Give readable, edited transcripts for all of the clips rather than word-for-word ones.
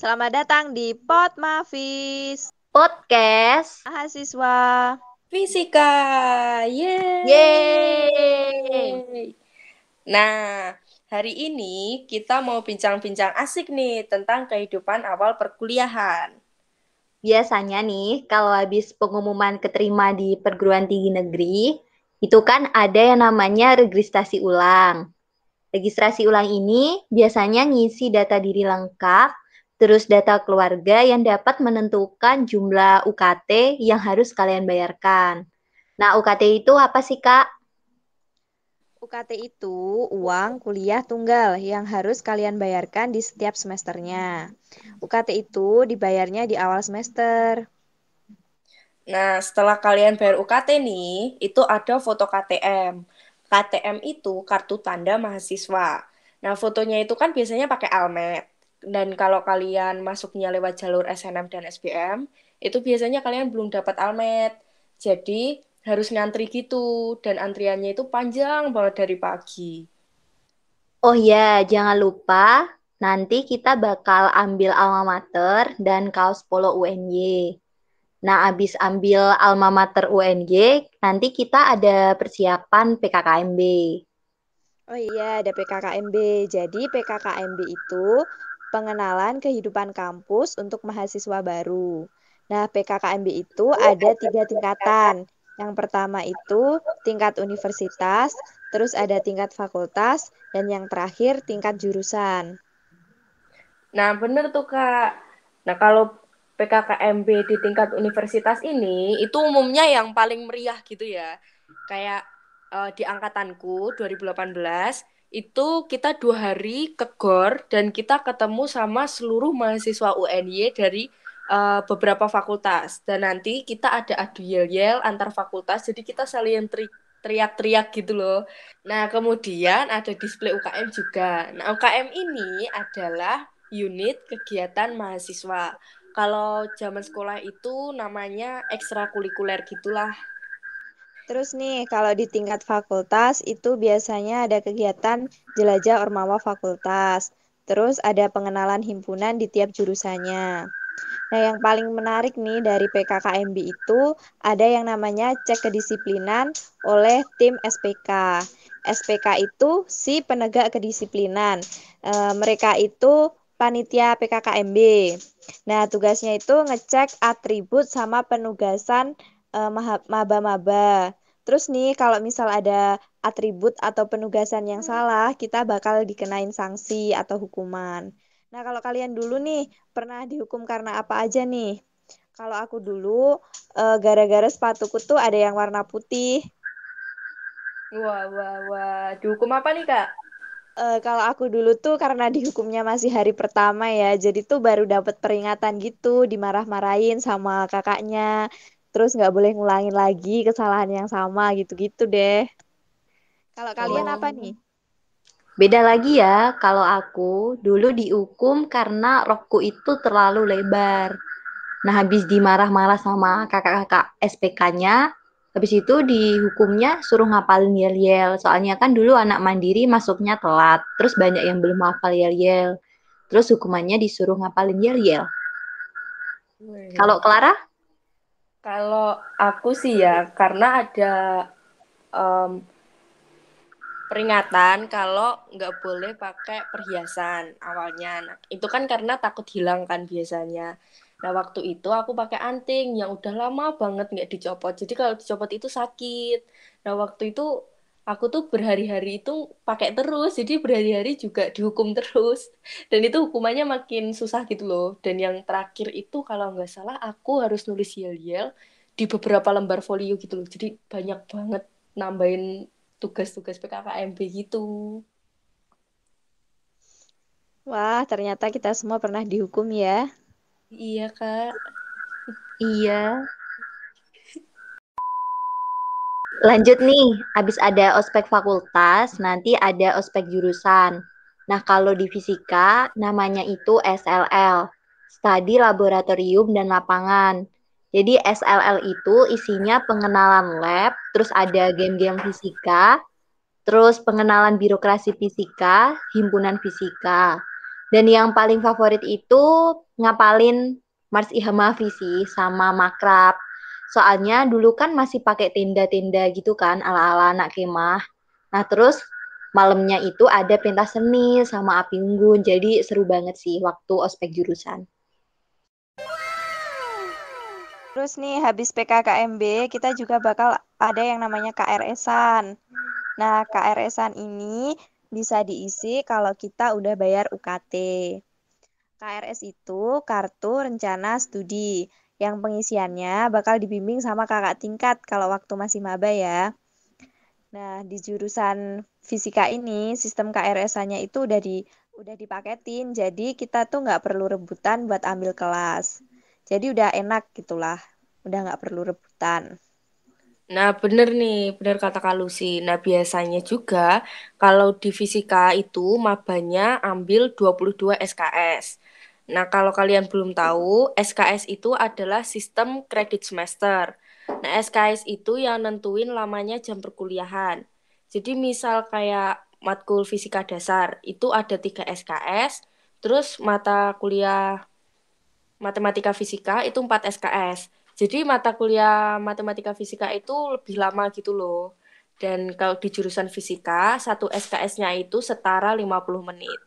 Selamat datang di Potmavis Podcast. Mahasiswa. Fisika, Yeay. yeay. Nah, hari ini kita mau bincang-bincang asik nih tentang kehidupan awal perkuliahan. Biasanya nih, kalau habis pengumuman keterima di perguruan tinggi negeri, itu kan ada yang namanya registrasi ulang. Registrasi ulang ini biasanya ngisi data diri lengkap, terus data keluarga yang dapat menentukan jumlah UKT yang harus kalian bayarkan. Nah, UKT itu apa sih, Kak? UKT itu uang kuliah tunggal yang harus kalian bayarkan di setiap semesternya. UKT itu dibayarnya di awal semester. Nah, setelah kalian bayar UKT nih, itu ada foto KTM. KTM itu kartu tanda mahasiswa. Nah, fotonya itu kan biasanya pakai almet. Dan kalau kalian masuknya lewat jalur SNM dan SBM, itu biasanya kalian belum dapat almet. Jadi, harus ngantri gitu. Dan antriannya itu panjang banget dari pagi. Oh ya, jangan lupa nanti kita bakal ambil alma mater dan kaos polo UNY. Nah, abis ambil alma mater UNY, nanti kita ada persiapan PKKMB. Oh iya, ada PKKMB. Jadi PKKMB itu pengenalan kehidupan kampus untuk mahasiswa baru. Nah, PKKMB itu ada 3 tingkatan. Yang pertama itu tingkat universitas, terus ada tingkat fakultas, dan yang terakhir tingkat jurusan. Nah, bener tuh, Kak. Nah, kalau PKKMB di tingkat universitas ini, itu umumnya yang paling meriah gitu ya. Kayak di angkatanku 2018, itu kita 2 hari ke GOR, dan kita ketemu sama seluruh mahasiswa UNY dari beberapa fakultas. Dan nanti kita ada adu yel-yel antar fakultas, jadi kita saling teriak-teriak gitu loh. Nah, kemudian ada display UKM juga. Nah, UKM ini adalah unit kegiatan mahasiswa. Kalau zaman sekolah itu namanya ekstrakurikuler gitulah. Terus nih, kalau di tingkat fakultas itu biasanya ada kegiatan jelajah ormawa fakultas. Terus ada pengenalan himpunan di tiap jurusannya. Nah, yang paling menarik nih dari PKKMB itu ada yang namanya cek kedisiplinan oleh tim SPK. SPK itu si penegak kedisiplinan. Mereka itu panitia PKKMB. Nah, tugasnya itu ngecek atribut sama penugasan maba-maba. Terus nih, kalau misal ada atribut atau penugasan yang salah, kita bakal dikenain sanksi atau hukuman. Nah, kalau kalian dulu nih, pernah dihukum karena apa aja nih? Kalau aku dulu, gara-gara sepatuku tuh ada yang warna putih. Wah, wah, wah. Dihukum apa nih, Kak? Kalau aku dulu tuh karena dihukumnya masih hari pertama ya, jadi tuh baru dapat peringatan gitu, dimarah-marahin sama kakaknya, terus nggak boleh ngulangin lagi kesalahan yang sama gitu-gitu deh. Kalau kalian apa Oh. nih? Beda lagi ya, kalau aku dulu dihukum karena rokku itu terlalu lebar. Nah, habis dimarah-marah sama kakak-kakak SPK-nya, habis itu dihukumnya suruh ngapalin yel-yel. Soalnya kan dulu anak mandiri masuknya telat, terus banyak yang belum hafal yel-yel. Terus hukumannya disuruh ngapalin yel-yel. Kalau Wih. Clara? Kalau aku sih ya, karena ada em, peringatan kalau nggak boleh pakai perhiasan awalnya. Nah, itu kan karena takut hilang kan biasanya. Nah, waktu itu aku pakai anting yang udah lama banget nggak dicopot. Jadi kalau dicopot itu sakit. Nah, waktu itu aku tuh berhari-hari itu pakai terus. Jadi berhari-hari juga dihukum terus. Dan itu hukumannya makin susah gitu loh. Dan yang terakhir itu kalau nggak salah aku harus nulis yel-yel di beberapa lembar folio gitu loh. Jadi banyak banget nambahin tugas-tugas PKKMB gitu. Wah, ternyata kita semua pernah dihukum ya. Iya, Kak. Iya. Lanjut nih, habis ada ospek fakultas, nanti ada ospek jurusan. Nah, kalau di fisika, namanya itu SLL, Studi Laboratorium dan Lapangan. Jadi SLL itu isinya pengenalan lab, terus ada game-game fisika, terus pengenalan birokrasi fisika, himpunan fisika. Dan yang paling favorit itu ngapalin Mars Ihamavi sih sama Makrab. Soalnya dulu kan masih pakai tenda-tenda gitu kan ala-ala anak kemah. Nah, terus malamnya itu ada pentas seni sama api unggun. Jadi seru banget sih waktu ospek jurusan. Terus nih habis PKKMB kita juga bakal ada yang namanya KRS-an. Nah, KRS-an ini bisa diisi kalau kita udah bayar UKT. KRS itu Kartu Rencana Studi, yang pengisiannya bakal dibimbing sama kakak tingkat kalau waktu masih maba ya. Nah, di jurusan fisika ini sistem KRS-nya itu udah dipaketin, jadi kita tuh nggak perlu rebutan buat ambil kelas. Jadi udah enak gitulah, udah nggak perlu rebutan. Nah, bener nih, bener kata Kak Lucy. Nah, biasanya juga kalau di fisika itu mabanya ambil 22 SKS. Nah, kalau kalian belum tahu, SKS itu adalah sistem kredit semester. Nah, SKS itu yang nentuin lamanya jam perkuliahan. Jadi misal kayak matkul fisika dasar, itu ada 3 SKS, terus mata kuliah matematika fisika itu 4 SKS. Jadi mata kuliah matematika fisika itu lebih lama gitu loh. Dan kalau di jurusan fisika, satu SKS-nya itu setara 50 menit.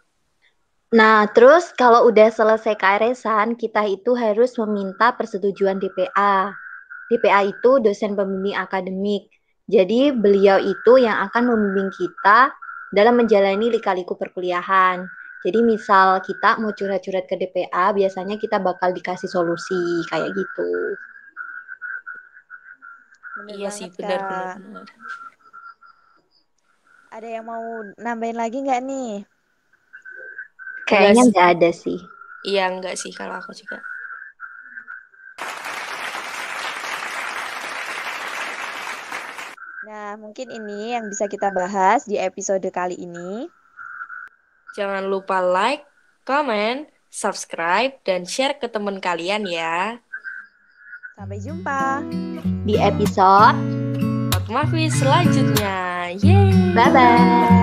Nah, terus kalau udah selesai KRS-an, kita itu harus meminta persetujuan DPA. DPA itu dosen pembimbing akademik. Jadi beliau itu yang akan membimbing kita dalam menjalani lika-liku perkuliahan. Jadi misal kita mau curhat-curhat ke DPA, biasanya kita bakal dikasih solusi kayak gitu. Bener Iya sih, banget, benar benar Kak. benar. Ada yang mau nambahin lagi nggak nih? Kayaknya Enggak, nggak ada sih. iya enggak sih kalau aku juga. Nah, mungkin ini yang bisa kita bahas di episode kali ini. Jangan lupa like, comment, subscribe, dan share ke teman kalian ya. Sampai jumpa. Di episode Hot Mahfis selanjutnya. Yeay! bye-bye.